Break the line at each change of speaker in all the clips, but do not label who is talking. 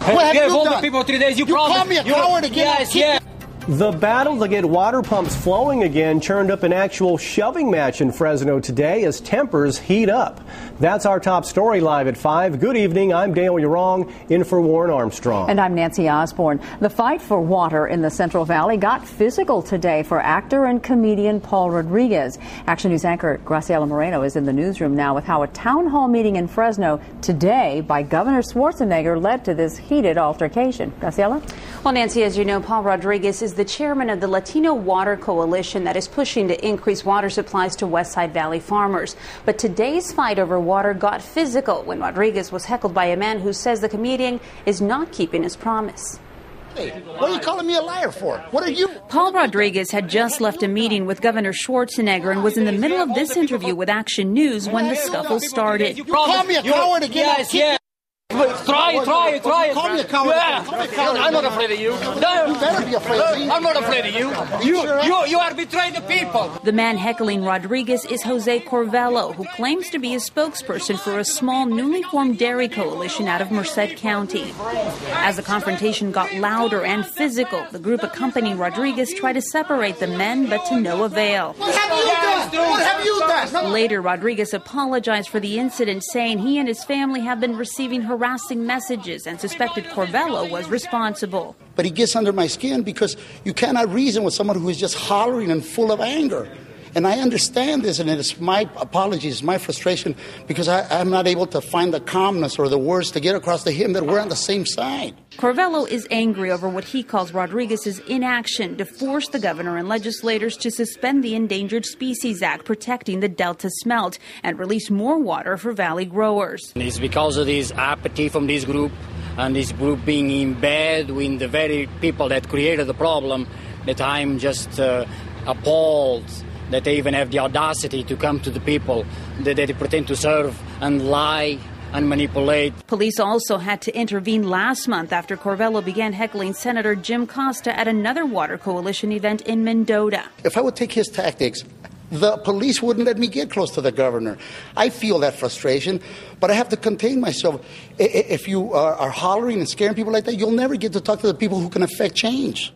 What have you
all
done?
The people 3 days. You
call me a coward again?
Yes, yes.
The battle to get water pumps flowing again churned up an actual shoving match in Fresno today as tempers heat up. That's our top story live at 5. Good evening. I'm Dale Urong, in for Warren Armstrong.
And I'm Nancy Osborne. The fight for water in the Central Valley got physical today for actor and comedian Paul Rodriguez. Action News anchor Graciela Moreno is in the newsroom now with how a town hall meeting in Fresno today by Governor Schwarzenegger led to this heated altercation. Graciela?
Well, Nancy, as you know, Paul Rodriguez is the chairman of the Latino Water Coalition that is pushing to increase water supplies to Westside Valley farmers. But today's fight over water got physical when Rodriguez was heckled by a man who says the comedian is not keeping his promise.
Hey, what are you calling me a liar for? What are you?
Paul Rodriguez had just left a meeting with Governor Schwarzenegger and was in the middle of this interview with Action News when the scuffle started.
You call me a coward again?
Yes, yes. Try it.
Call me a coward.
Yeah. I'm not afraid of you. No.
You better be afraid of me.
I'm not afraid of you. You are betraying the people.
The man heckling Rodriguez is Jose Corvello, who claims to be a spokesperson for a small, newly formed dairy coalition out of Merced County. As the confrontation got louder and physical, the group accompanying Rodriguez tried to separate the men, but to no avail.
What have you done? What have you done?
Later, Rodriguez apologized for the incident, saying he and his family have been receiving harassing messages and suspected Corvello was responsible.
But he gets under my skin because you cannot reason with someone who is just hollering and full of anger. And I understand this, and it's my apologies, my frustration, because I'm not able to find the calmness or the words to get across to him that we're on the same side.
Corvello is angry over what he calls Rodriguez's inaction to force the governor and legislators to suspend the Endangered Species Act protecting the Delta smelt and release more water for valley growers.
It's because of this apathy from this group and this group being in bed with the very people that created the problem that I'm just appalled that they even have the audacity to come to the people that they pretend to serve and lie and manipulate.
Police also had to intervene last month after Corvello began heckling Senator Jim Costa at another Water Coalition event in Mendota.
If I would take his tactics, the police wouldn't let me get close to the governor. I feel that frustration, but I have to contain myself. If you are hollering and scaring people like that, you'll never get to talk to the people who can affect change.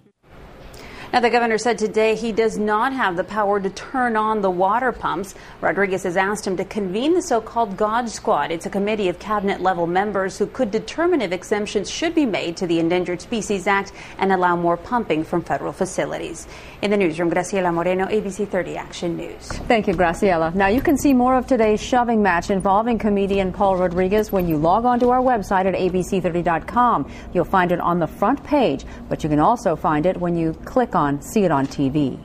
Now, the governor said today he does not have the power to turn on the water pumps. Rodriguez has asked him to convene the so-called God Squad. It's a committee of cabinet-level members who could determine if exemptions should be made to the Endangered Species Act and allow more pumping from federal facilities. In the newsroom, Graciela Moreno, ABC 30 Action News.
Thank you, Graciela. Now, you can see more of today's shoving match involving comedian Paul Rodriguez when you log on to our website at abc30.com. You'll find it on the front page, but you can also find it when you click on See It on TV.